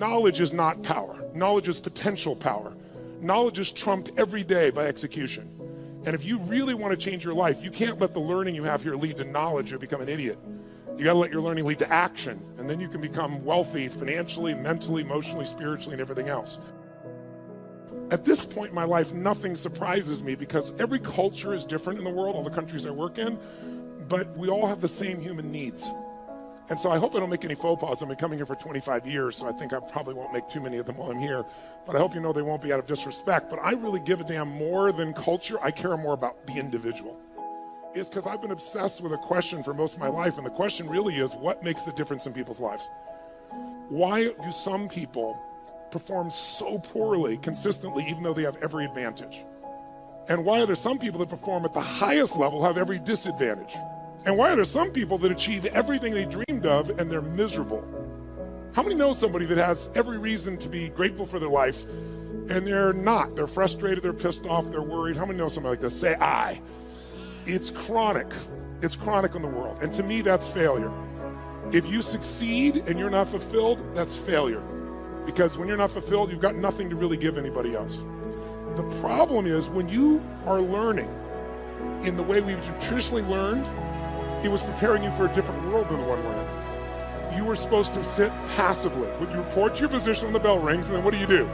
knowledge is not power. Knowledge is potential power. Knowledge is trumped every day by execution. And if you really want to change your life, you can't let the learning you have here lead to knowledge or become an idiot. You got to let your learning lead to action, and then you can become wealthy financially, mentally, emotionally, spiritually, and everything else. At this point in my life, nothing surprises me because every culture is different in the world, all the countries I work in, but we all have the same human needs. And so I hope I don't make any faux pas. I've been coming here for 25 years, so I think I probably won't make too many of them while I'm here. But I hope you know they won't be out of disrespect. But I really give a damn more than culture. I care more about the individual. It's because I've been obsessed with a question for most of my life, and the question really is, what makes the difference in people's lives? Why do some people perform so poorly consistently even though they have every advantage? And why are there some people that perform at the highest level have every disadvantage? And why are there some people that achieve everything they dreamed of and they're miserable? How many know somebody that has every reason to be grateful for their life and they're not? They're frustrated, they're pissed off, they're worried. How many know somebody like this? Say I. It's chronic. It's chronic in the world. And to me, that's failure. If you succeed and you're not fulfilled, that's failure. Because when you're not fulfilled, you've got nothing to really give anybody else. The problem is when you are learning in the way we've traditionally learned, it was preparing you for a different world than the one we're in. You were supposed to sit passively. You report to your position when the bell rings, and then what do?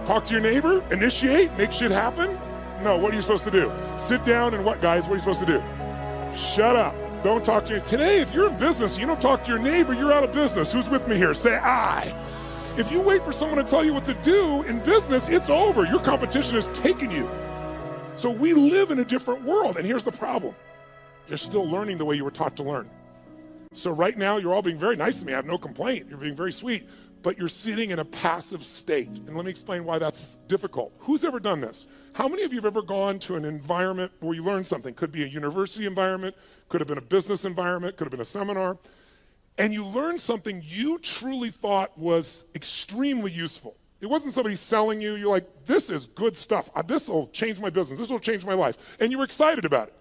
Talk to your neighbor? Initiate? Make shit happen? No, what are you supposed to do? Sit down and what, guys? What are you supposed to do? Shut up. Don't talk to you. Today, if you're in business and you don't talk to your neighbor, you're out of business. Who's with me here? Say I. If you wait for someone to tell you what to do in business, it's over. Your competition has taken you. So we live in a different world, and here's the problem. You're still learning the way you were taught to learn. So right now, you're all being very nice to me. I have no complaint. You're being very sweet, but you're sitting in a passive state. And let me explain why that's difficult. Who's ever done this? How many of you have ever gone to an environment where you learned something? Could be a university environment, could have been a business environment, could have been a seminar, and you learned something you truly thought was extremely useful. It wasn't somebody selling you. You're like, this is good stuff. This will change my business. This will change my life. And you were excited about it.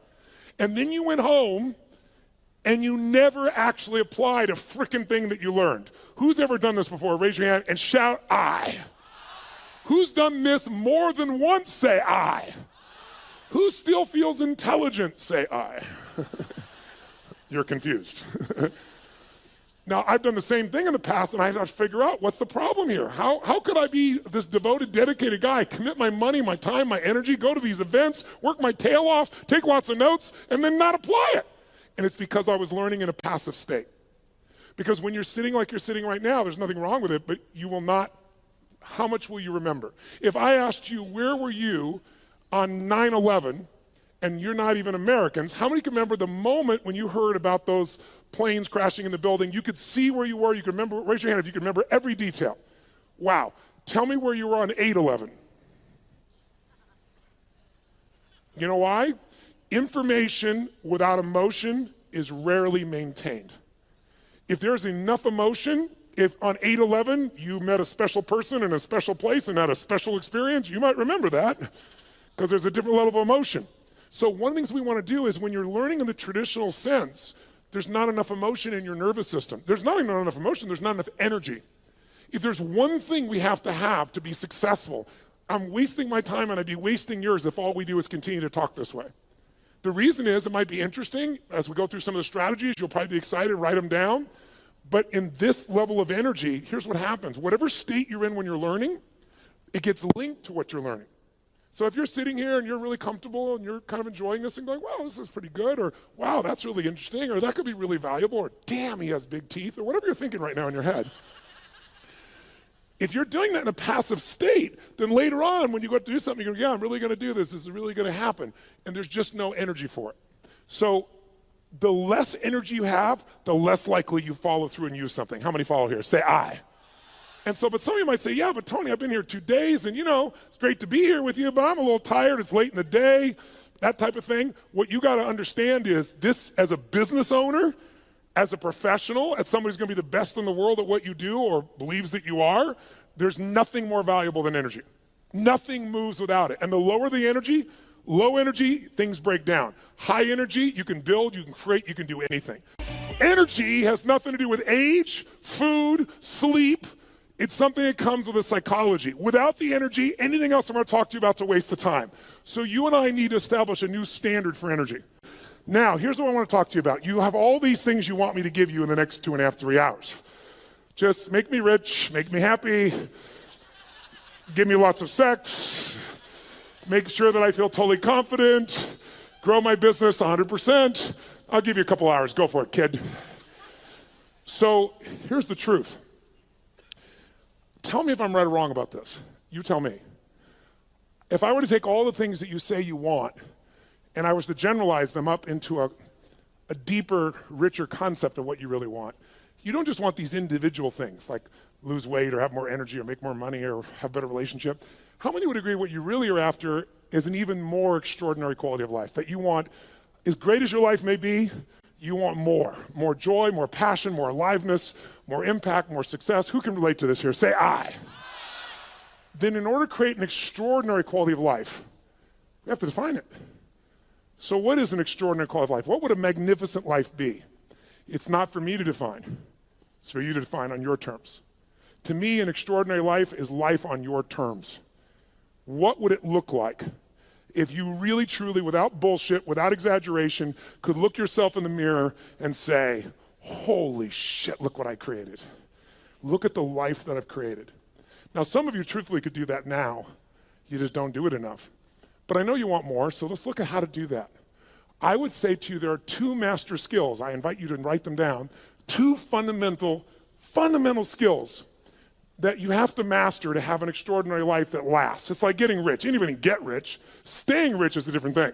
And then you went home and you never actually applied a frickin' thing that you learned. Who's ever done this before? Raise your hand and shout I. Who's done this more than once? Say I. Who still feels intelligent? Say I. You're confused. Now, I've done the same thing in the past, and I had to figure out what's the problem here. How could I be this devoted, dedicated guy, commit my money, my time, my energy, go to these events, work my tail off, take lots of notes, and then not apply it? And it's because I was learning in a passive state. Because when you're sitting like you're sitting right now, there's nothing wrong with it, but you will not, how much will you remember? If I asked you, where were you on 9/11, and you're not even Americans, how many can remember the moment when you heard about those planes crashing in the building? You could see where you were, you could remember, raise your hand if you could remember every detail. Wow, tell me where you were on 8/11. You know why? Information without emotion is rarely maintained. If there's enough emotion, if on 8/11 you met a special person in a special place and had a special experience, you might remember that because there's a different level of emotion. So one of the things we want to do is when you're learning in the traditional sense, there's not enough emotion in your nervous system. There's not even enough emotion, there's not enough energy. If there's one thing we have to be successful, I'm wasting my time and I'd be wasting yours if all we do is continue to talk this way. The reason is it might be interesting. As we go through some of the strategies, you'll probably be excited, write them down. But in this level of energy, here's what happens. Whatever state you're in when you're learning, it gets linked to what you're learning. So if you're sitting here and you're really comfortable and you're kind of enjoying this and going, wow, this is pretty good, or wow, that's really interesting, or that could be really valuable, or damn, he has big teeth, or whatever you're thinking right now in your head. If you're doing that in a passive state, then later on when you go to do something, you go, yeah, I'm really going to do this. This is really going to happen. And there's just no energy for it. So the less energy you have, the less likely you follow through and use something. How many follow here? Say I. And so, but some of you might say, yeah, but Tony, I've been here 2 days and it's great to be here with you, but I'm a little tired. It's late in the day, that type of thing. What you got to understand is this, as a business owner, as a professional, as somebody who's going to be the best in the world at what you do or believes that you are, there's nothing more valuable than energy. Nothing moves without it. And the lower the energy, low energy, things break down. High energy, you can build, you can create, you can do anything. Energy has nothing to do with age, food, sleep. It's something that comes with a psychology. Without the energy, anything else I'm going to talk to you about is a waste of time. So you and I need to establish a new standard for energy. Now, here's what I want to talk to you about. You have all these things you want me to give you in the next 2.5, 3 hours. Just make me rich, make me happy, give me lots of sex, make sure that I feel totally confident, grow my business 100%. I'll give you a couple hours. Go for it, kid. So here's the truth. Tell me if I'm right or wrong about this. You tell me. If I were to take all the things that you say you want and I was to generalize them up into a deeper, richer concept of what you really want, you don't just want these individual things like lose weight or have more energy or make more money or have a better relationship. How many would agree what you really are after is an even more extraordinary quality of life? That you want, as great as your life may be, you want more joy, more passion, more aliveness, more impact, more success. Who can relate to this here? Say I. Then in order to create an extraordinary quality of life, we have to define it. So what is an extraordinary quality of life? What would a magnificent life be? It's not for me to define. It's for you to define on your terms. To me, an extraordinary life is life on your terms. What would it look like if you really, truly, without bullshit, without exaggeration, could look yourself in the mirror and say, holy shit, look what I created. Look at the life that I've created. Now, some of you truthfully could do that now. You just don't do it enough. But I know you want more, so let's look at how to do that. I would say to you, there are 2 master skills. I invite you to write them down. 2 fundamental skills that you have to master to have an extraordinary life that lasts. It's like getting rich. Anybody can get rich. Staying rich is a different thing,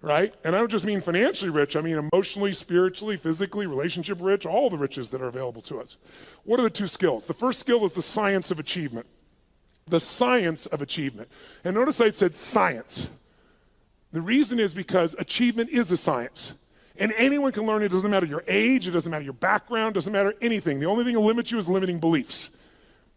right? And I don't just mean financially rich. I mean emotionally, spiritually, physically, relationship rich, all the riches that are available to us. What are the 2 skills? The first skill is the science of achievement. The science of achievement. And notice I said science. The reason is because achievement is a science. And anyone can learn it. It doesn't matter your age, it doesn't matter your background, it doesn't matter anything. The only thing that limits you is limiting beliefs.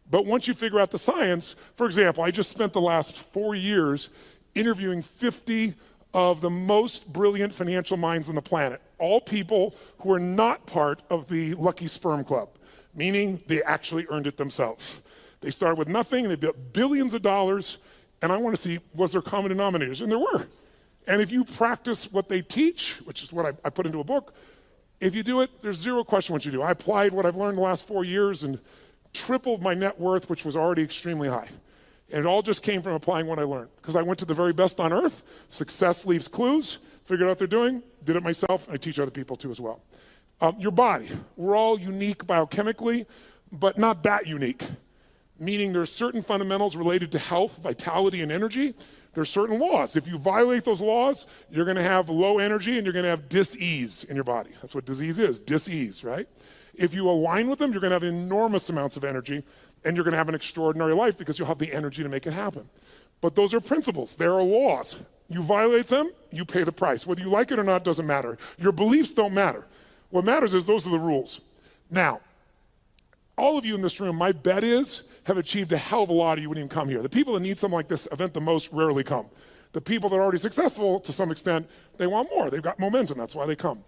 But once you figure out the science, for example, I just spent the last 4 years interviewing 50 of the most brilliant financial minds on the planet, all people who are not part of the Lucky Sperm Club, meaning they actually earned it themselves. They started with nothing, and they built billions of dollars, and I want to see, was there common denominators? And there were. And if you practice what they teach, which is what I put into a book, if you do it, there's zero question what you do. I applied what I've learned the last 4 years and tripled my net worth, which was already extremely high. And it all just came from applying what I learned. Because I went to the very best on earth, success leaves clues, figured out what they're doing, did it myself, and I teach other people too as well. Your body, we're all unique biochemically, but not that unique. Meaning there's certain fundamentals related to health, vitality, and energy. There's certain laws. If you violate those laws, you're gonna have low energy and you're gonna have dis-ease in your body. That's what disease is, dis-ease, right? If you align with them, you're gonna have enormous amounts of energy and you're gonna have an extraordinary life because you'll have the energy to make it happen. But those are principles, there are laws. You violate them, you pay the price. Whether you like it or not doesn't matter. Your beliefs don't matter. What matters is those are the rules. Now, all of you in this room, my bet is, have achieved a hell of a lot, or you wouldn't even come here. The people that need something like this event the most rarely come. The people that are already successful, to some extent, they want more. They've got momentum, that's why they come.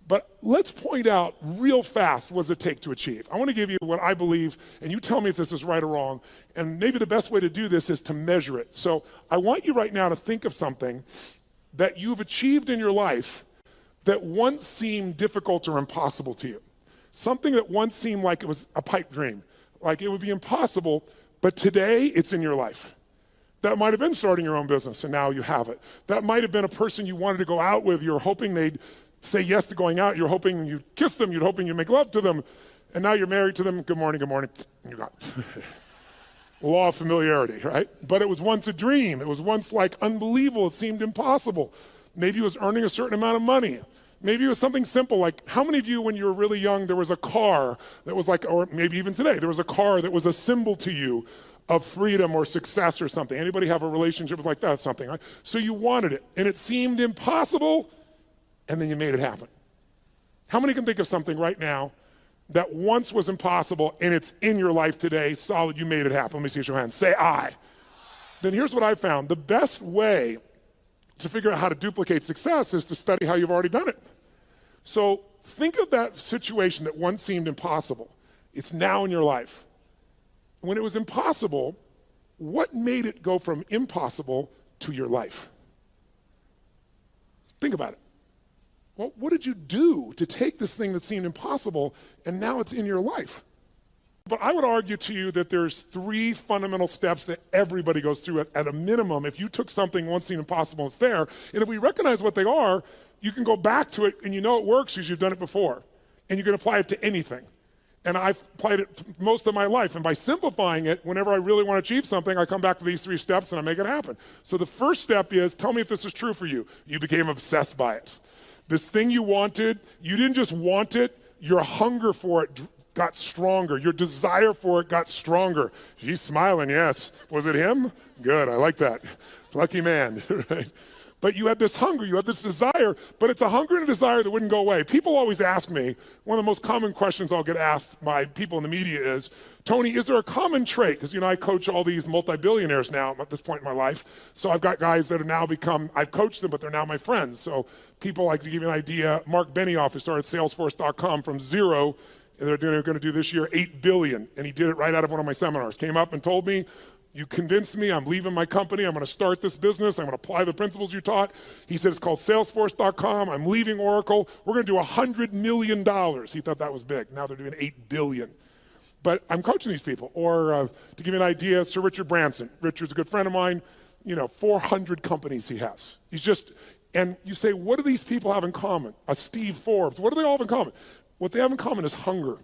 But let's point out real fast what does it take to achieve. I want to give you what I believe, and you tell me if this is right or wrong, and maybe the best way to do this is to measure it. So I want you right now to think of something that you've achieved in your life that once seemed difficult or impossible to you. Something that once seemed like it was a pipe dream, like it would be impossible, but today it's in your life. That might have been starting your own business and now you have it. That might have been a person you wanted to go out with, you're hoping they'd say yes to going out, you're hoping you'd kiss them, you're hoping you'd make love to them, and now you're married to them, good morning, and you got law of familiarity, right? But it was once a dream, it was once like unbelievable, it seemed impossible. Maybe it was earning a certain amount of money. Maybe it was something simple like, how many of you when you were really young, there was a car that was like, or maybe even today, there was a car that was a symbol to you of freedom or success or something. Anybody have a relationship like that, something, right? So you wanted it, and it seemed impossible, and then you made it happen. How many can think of something right now that once was impossible, and it's in your life today, solid, you made it happen? Let me see your hands, say I. Then here's what I found, the best way to figure out how to duplicate success is to study how you've already done it. So think of that situation that once seemed impossible. It's now in your life. When it was impossible, what made it go from impossible to your life? Think about it. Well, what did you do to take this thing that seemed impossible and now it's in your life? But I would argue to you that there's 3 fundamental steps that everybody goes through at a minimum. If you took something once seemed impossible, it's there. And if we recognize what they are, you can go back to it and you know it works because you've done it before. And you can apply it to anything. And I've applied it most of my life. And by simplifying it, whenever I really want to achieve something, I come back to these 3 steps and I make it happen. So the first step is, tell me if this is true for you. You became obsessed by it. This thing you wanted, you didn't just want it, your hunger for it got stronger. Your desire for it got stronger. She's smiling, yes. Was it him? Good, I like that. Lucky man, right? But you had this hunger, you had this desire, but it's a hunger and a desire that wouldn't go away. People always ask me, one of the most common questions I'll get asked by people in the media is, Tony, is there a common trait? Because, I coach all these multi-billionaires now at this point in my life. So I've got guys that have now become, I've coached them, but they're now my friends. So people, like, to give you an idea, Mark Benioff, who started Salesforce.com from 0, and they're going to do this year $8 billion. And he did it right out of one of my seminars. Came up and told me, you convinced me, I'm leaving my company, I'm going to start this business, I'm going to apply the principles you taught. He said it's called Salesforce.com, I'm leaving Oracle, we're going to do $100 million. He thought that was big. Now they're doing $8 billion. But I'm coaching these people. Or to give you an idea, Sir Richard Branson. Richard's a good friend of mine, 400 companies he has. He's just, and you say, what do these people have in common? A Steve Forbes, what do they all have in common? What they have in common is hunger.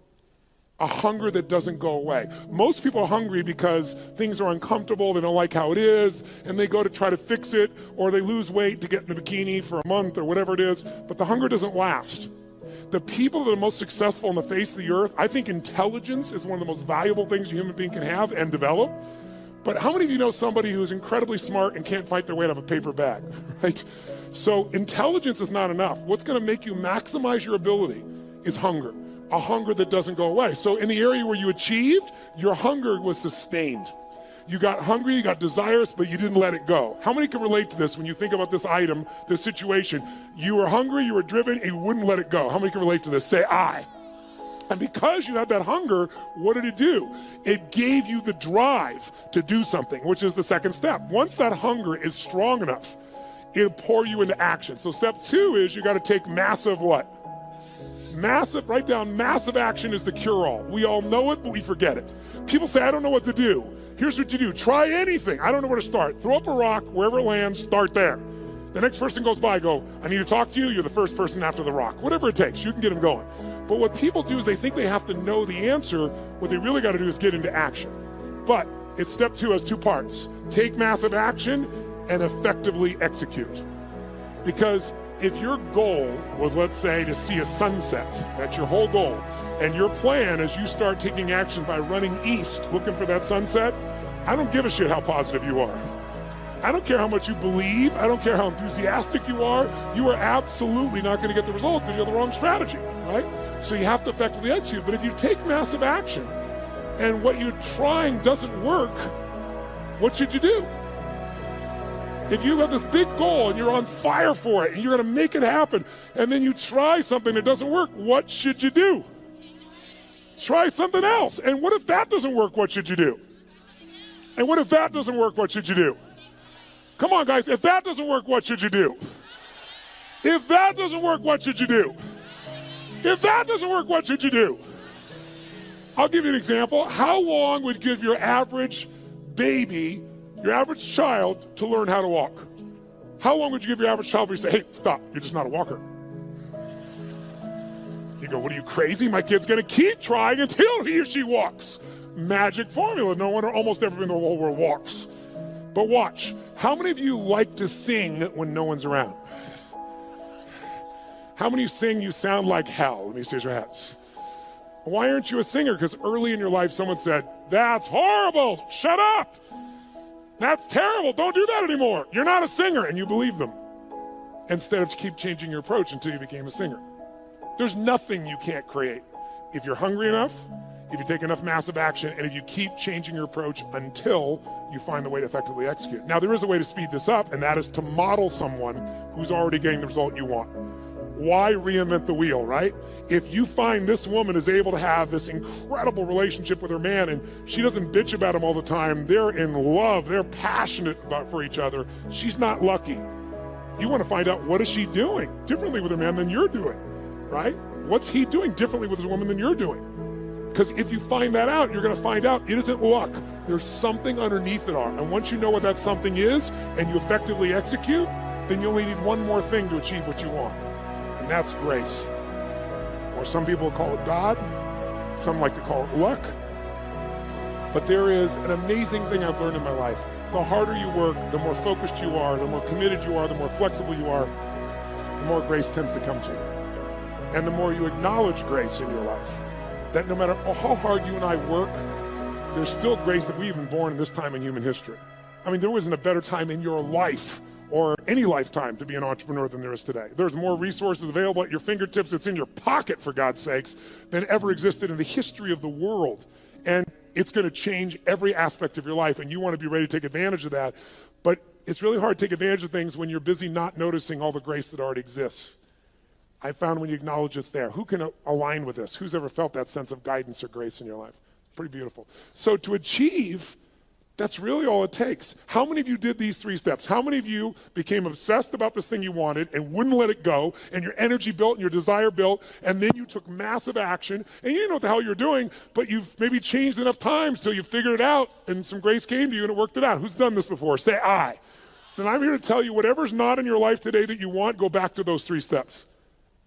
A hunger that doesn't go away. Most people are hungry because things are uncomfortable, they don't like how it is, and they go to try to fix it, or they lose weight to get in the bikini for a month or whatever it is, but the hunger doesn't last. The people that are most successful on the face of the earth, I think intelligence is one of the most valuable things a human being can have and develop. But how many of you know somebody who's incredibly smart and can't fight their way out of a paper bag, right? So intelligence is not enough. What's going to make you maximize your ability is hunger. A hunger that doesn't go away. So in the area where you achieved, your hunger was sustained. You got hungry, you got desirous, but you didn't let it go. How many can relate to this when you think about this item, this situation? You were hungry, you were driven, and you wouldn't let it go. How many can relate to this? Say, I. And because you had that hunger, what did it do? It gave you the drive to do something, which is the second step. Once that hunger is strong enough, it'll pour you into action. So step 2 is you got to take massive what? Massive, write down, massive action is the cure-all. We all know it, but we forget it. People say, I don't know what to do. Here's what you do. Try anything. I don't know where to start. Throw up a rock, wherever it lands, start there. The next person goes by, go, I need to talk to you. You're the first person after the rock. Whatever it takes, you can get them going. But what people do is they think they have to know the answer. What they really got to do is get into action. But it's step 2 has 2 parts. Take massive action and effectively execute. Because if your goal was, let's say, to see a sunset, that's your whole goal, and your plan is you start taking action by running east looking for that sunset, I don't give a shit how positive you are. I don't care how much you believe. I don't care how enthusiastic you are absolutely not going to get the result because you have the wrong strategy, right? So you have to effectively execute. But if you take massive action and what you're trying doesn't work, what should you do? If you have this big goal and you're on fire for it and you're going to make it happen and then you try something that doesn't work, what should you do? Try something else. And what if that doesn't work? What should you do? And what if that doesn't work? What should you do? Come on, guys. If that doesn't work, what should you do? If that doesn't work, what should you do? If that doesn't work, what should you do? I'll give you an example. How long would you give your average baby, your average child, to learn how to walk? How long would you give your average child before you say, hey, stop, you're just not a walker? You go, what are you, crazy? My kid's going to keep trying until he or she walks. Magic formula. No one or almost everyone in the whole world walks. But watch. How many of you like to sing when no one's around? How many sing you sound like hell? Let me see your hands. Why aren't you a singer? Because early in your life someone said, that's horrible, shut up. That's terrible, don't do that anymore. You're not a singer, and you believe them. Instead of keep changing your approach until you became a singer. There's nothing you can't create. If you're hungry enough, if you take enough massive action, and if you keep changing your approach until you find the way to effectively execute. Now, there is a way to speed this up, and that is to model someone who's already getting the result you want. why reinvent the wheel, right? If you find this woman is able to have this incredible relationship with her man and she doesn't bitch about him all the time, they're in love, they're passionate for each other, she's not lucky. You want to find out, what is she doing differently with her man than you're doing, right? What's he doing differently with his woman than you're doing? Because if you find that out, you're going to find out it isn't luck. There's something underneath it all. And once you know what that something is and you effectively execute, then you only need one more thing to achieve what you want. And that's grace. Or some people call it God. Some like to call it luck. But there is an amazing thing I've learned in my life. The harder you work, the more focused you are, the more committed you are, the more flexible you are, the more grace tends to come to you. And the more you acknowledge grace in your life, that no matter how hard you and I work, there's still grace that we've been born in this time in human history. I mean, there wasn't a better time in your life or any lifetime to be an entrepreneur than there is today. There's more resources available at your fingertips, it's in your pocket, for God's sakes, than ever existed in the history of the world. And it's going to change every aspect of your life, and you want to be ready to take advantage of that. But it's really hard to take advantage of things when you're busy not noticing all the grace that already exists. I found when you acknowledge it's there. Who can align with this? Who's ever felt that sense of guidance or grace in your life? Pretty beautiful. So to achieve, that's really all it takes. How many of you did these 3 steps? How many of you became obsessed about this thing you wanted and wouldn't let it go, and your energy built and your desire built, and then you took massive action, and you didn't know what the hell you're doing, but you've maybe changed enough times till you figured it out, and some grace came to you and it worked it out? Who's done this before? Say I. Then I'm here to tell you, whatever's not in your life today that you want, go back to those 3 steps.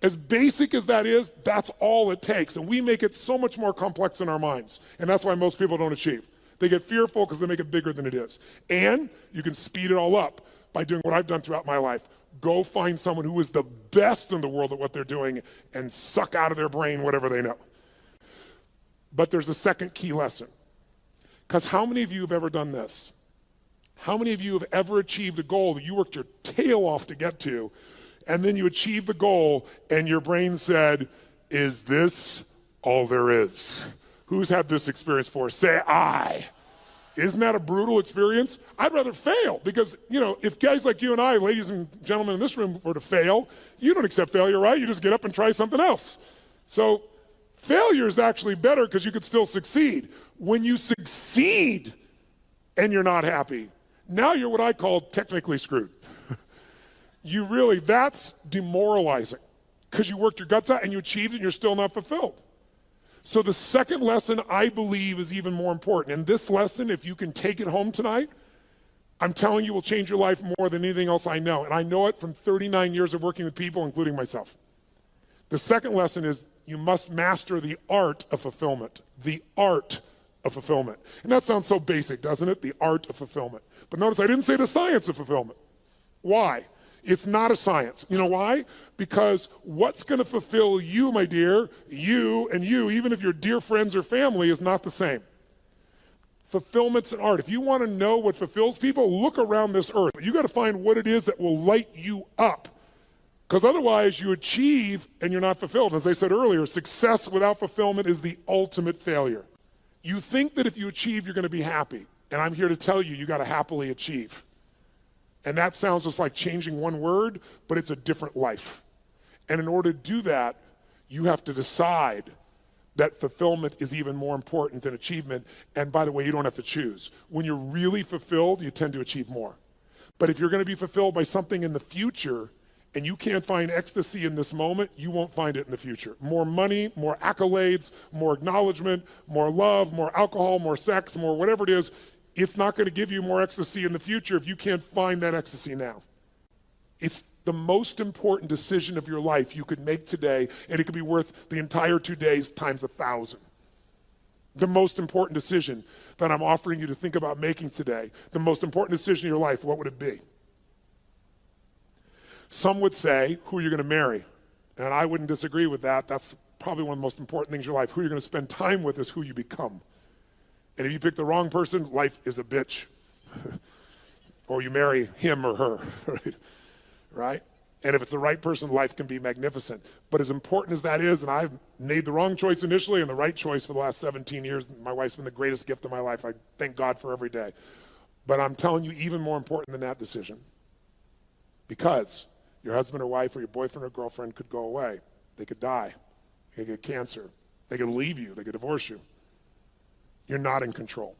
As basic as that is, that's all it takes. And we make it so much more complex in our minds. And that's why most people don't achieve. They get fearful because they make it bigger than it is. And you can speed it all up by doing what I've done throughout my life. Go find someone who is the best in the world at what they're doing and suck out of their brain whatever they know. But there's a second key lesson. Because how many of you have ever done this? How many of you have ever achieved a goal that you worked your tail off to get to, and then you achieved the goal and your brain said, is this all there is? Who's had this experience before? Say I. Isn't that a brutal experience? I'd rather fail because, if guys like you and I, ladies and gentlemen in this room, were to fail, you don't accept failure, right? You just get up and try something else. So failure is actually better because you could still succeed. When you succeed and you're not happy, now you're what I call technically screwed. That's demoralizing because you worked your guts out and you achieved it and you're still not fulfilled. So the second lesson, I believe, is even more important. And this lesson, if you can take it home tonight, I'm telling you, will change your life more than anything else I know. And I know it from 39 years of working with people, including myself. The second lesson is you must master the art of fulfillment. The art of fulfillment. And that sounds so basic, doesn't it? The art of fulfillment. But notice I didn't say the science of fulfillment. Why? It's not a science. You know why? Because what's going to fulfill you, my dear, you and you, even if you're dear friends or family, is not the same. Fulfillment's an art. If you want to know what fulfills people, look around this earth. You got to find what it is that will light you up. Because otherwise you achieve and you're not fulfilled. As I said earlier, success without fulfillment is the ultimate failure. You think that if you achieve, you're going to be happy. And I'm here to tell you, you got to happily achieve. And that sounds just like changing one word, but it's a different life. And in order to do that, you have to decide that fulfillment is even more important than achievement. And by the way, you don't have to choose. When you're really fulfilled, you tend to achieve more. But if you're going to be fulfilled by something in the future, and you can't find ecstasy in this moment, you won't find it in the future. More money, more accolades, more acknowledgement, more love, more alcohol, more sex, more whatever it is, it's not going to give you more ecstasy in the future if you can't find that ecstasy now. It's the most important decision of your life you could make today, and it could be worth the entire 2 days times 1,000. The most important decision that I'm offering you to think about making today, the most important decision of your life, what would it be? Some would say, who you're going to marry. And I wouldn't disagree with that. That's probably one of the most important things in your life. Who you're going to spend time with is who you become. And if you pick the wrong person, life is a bitch. Or you marry him or her, right? And if it's the right person, life can be magnificent. But as important as that is, and I've made the wrong choice initially and the right choice for the last 17 years, my wife's been the greatest gift of my life. I thank God for every day. But I'm telling you, even more important than that decision. Because Your husband or wife or your boyfriend or girlfriend could go away. They could die. They could get cancer. They could leave you. They could divorce you. You're not in control.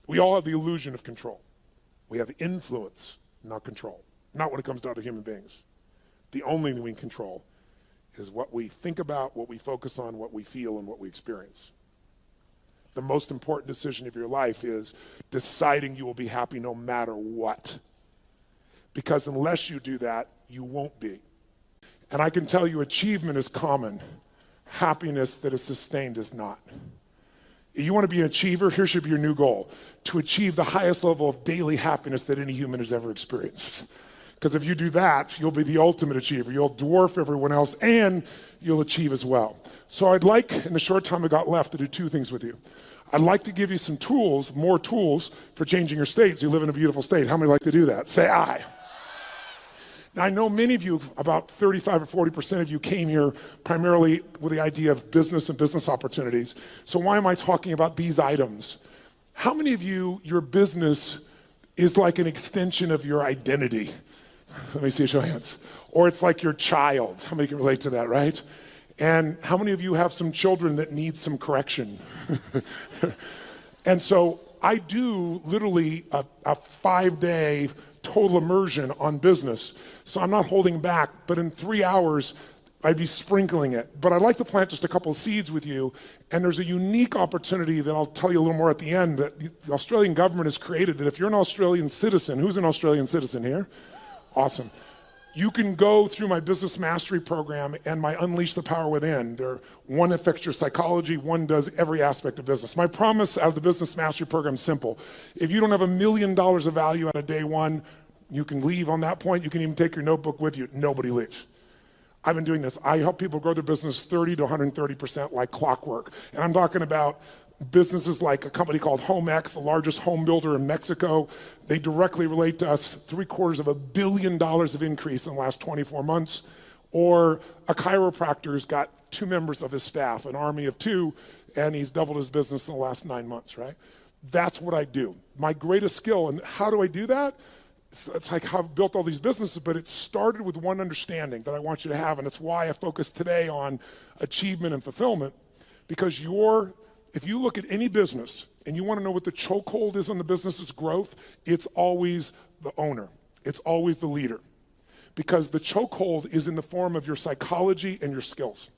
We all have the illusion of control. We have influence, not control. Not when it comes to other human beings. The only thing we can control is what we think about, what we focus on, what we feel, and what we experience. The most important decision of your life is deciding you will be happy no matter what. Because unless you do that, you won't be. And I can tell you achievement is common. Happiness that is sustained is not. If you want to be an achiever, here should be your new goal. To achieve the highest level of daily happiness that any human has ever experienced. Because if you do that, you'll be the ultimate achiever. You'll dwarf everyone else and you'll achieve as well. So I'd like, in the short time I got left, to do two things with you. I'd like to give you some tools, more tools for changing your states. You live in a beautiful state. How many like to do that? Say aye. Now I know many of you, about 35 or 40% of you came here primarily with the idea of business and business opportunities. So why am I talking about these items? How many of you, your business is like an extension of your identity? Let me see a show of hands. Or it's like your child. How many can relate to that, right? And how many of you have some children that need some correction? And so I do literally a 5-day total immersion on business. So I'm not holding back, but in 3 hours, I'd be sprinkling it. But I'd like to plant just a couple of seeds with you. And there's a unique opportunity that I'll tell you a little more at the end that the Australian government has created, that if you're an Australian citizen, who's an Australian citizen here? Awesome. You can go through my business mastery program and my Unleash the Power Within. One affects your psychology, one does every aspect of business. My promise out of the business mastery program is simple. If you don't have $1 million of value out of day one, you can leave on that point. You can even take your notebook with you. Nobody leaves. I've been doing this. I help people grow their business 30 to 130% like clockwork. And I'm talking about businesses like a company called HomeX, the largest home builder in Mexico. They directly relate to us, $750 million of increase in the last 24 months. Or a chiropractor's got 2 members of his staff, an army of 2, and he's doubled his business in the last 9 months, right? That's what I do. My greatest skill, and how do I do that? It's like how I've built all these businesses, but it started with one understanding that I want you to have, and it's why I focus today on achievement and fulfillment, because if you look at any business and you want to know what the chokehold is on the business's growth, it's always the owner. It's always the leader. Because the chokehold is in the form of your psychology and your skills.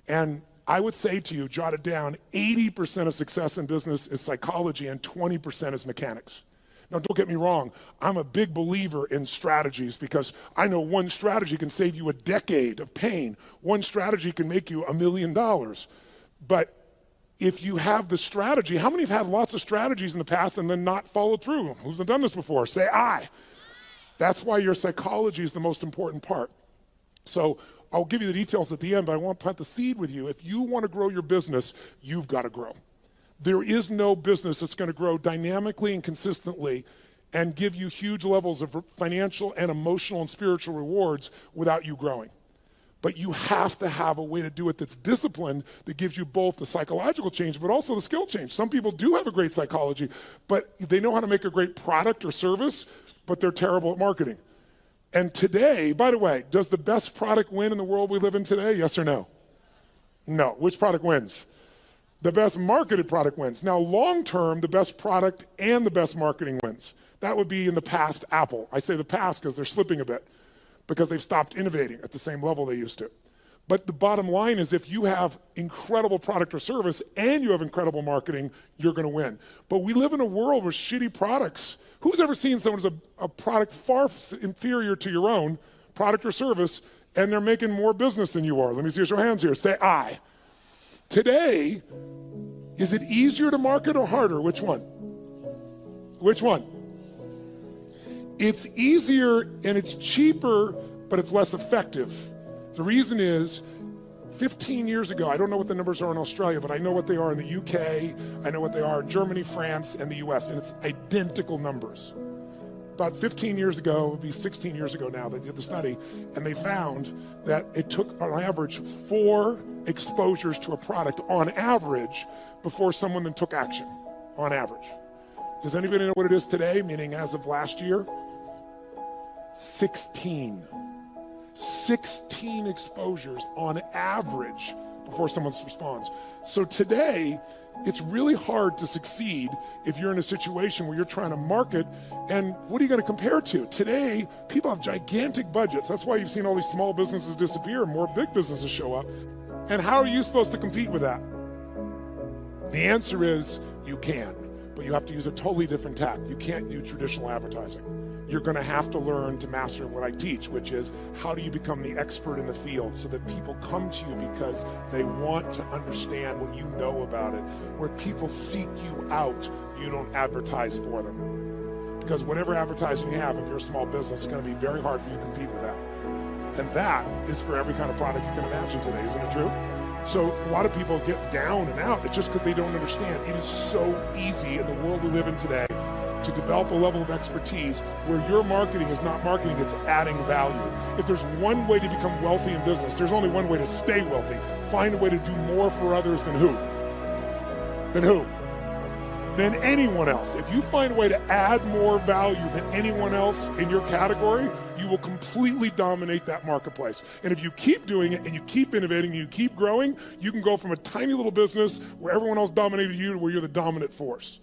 And I would say to you, jot it down, 80% of success in business is psychology and 20% is mechanics. Now, don't get me wrong. I'm a big believer in strategies because I know one strategy can save you a decade of pain. One strategy can make you $1 million. But if you have the strategy, how many have had lots of strategies in the past and then not followed through? Who's done this before? Say aye. That's why your psychology is the most important part. So I'll give you the details at the end, but I want to plant the seed with you. If you want to grow your business, you've got to grow. There is no business that's going to grow dynamically and consistently and give you huge levels of financial and emotional and spiritual rewards without you growing. But you have to have a way to do it that's disciplined, that gives you both the psychological change, but also the skill change. Some people do have a great psychology, but they know how to make a great product or service, but they're terrible at marketing. And today, by the way, does the best product win in the world we live in today? Yes or no? No. Which product wins? The best marketed product wins. Now, long term, the best product and the best marketing wins. That would be in the past Apple. I say the past because they're slipping a bit, because they've stopped innovating at the same level they used to. But the bottom line is if you have incredible product or service and you have incredible marketing, you're going to win. But we live in a world with shitty products. Who's ever seen someone who's a product far inferior to your own, product or service, and they're making more business than you are? Let me see your hands here. Say aye. Today, is it easier to market or harder? Which one? Which one? It's easier and it's cheaper, but it's less effective. The reason is 15 years ago, I don't know what the numbers are in Australia, but I know what they are in the UK, I know what they are in Germany, France, and the US, and it's identical numbers. About 15 years ago, it would be 16 years ago now, they did the study, and they found that it took, on average, 4 exposures to a product on average before someone then took action, on average. Does anybody know what it is today, meaning as of last year? 16. 16 exposures on average before someone responds. So today, it's really hard to succeed if you're in a situation where you're trying to market, and what are you going to compare to? Today, people have gigantic budgets. That's why you've seen all these small businesses disappear and more big businesses show up. And how are you supposed to compete with that? The answer is you can, but you have to use a totally different tack. You can't do traditional advertising. You're going to have to learn to master what I teach, which is how do you become the expert in the field so that people come to you because they want to understand what you know about it. Where people seek you out, you don't advertise for them. Because whatever advertising you have, if you're a small business, it's going to be very hard for you to compete with that. And that is for every kind of product you can imagine today, isn't it true? So a lot of people get down and out. It's just because they don't understand. It is so easy in the world we live in today to develop a level of expertise where your marketing is not marketing, it's adding value. If there's one way to become wealthy in business, there's only one way to stay wealthy. Find a way to do more for others than who? Than who? Than anyone else. If you find a way to add more value than anyone else in your category, you will completely dominate that marketplace. And if you keep doing it and you keep innovating and you keep growing, you can go from a tiny little business where everyone else dominated you to where you're the dominant force.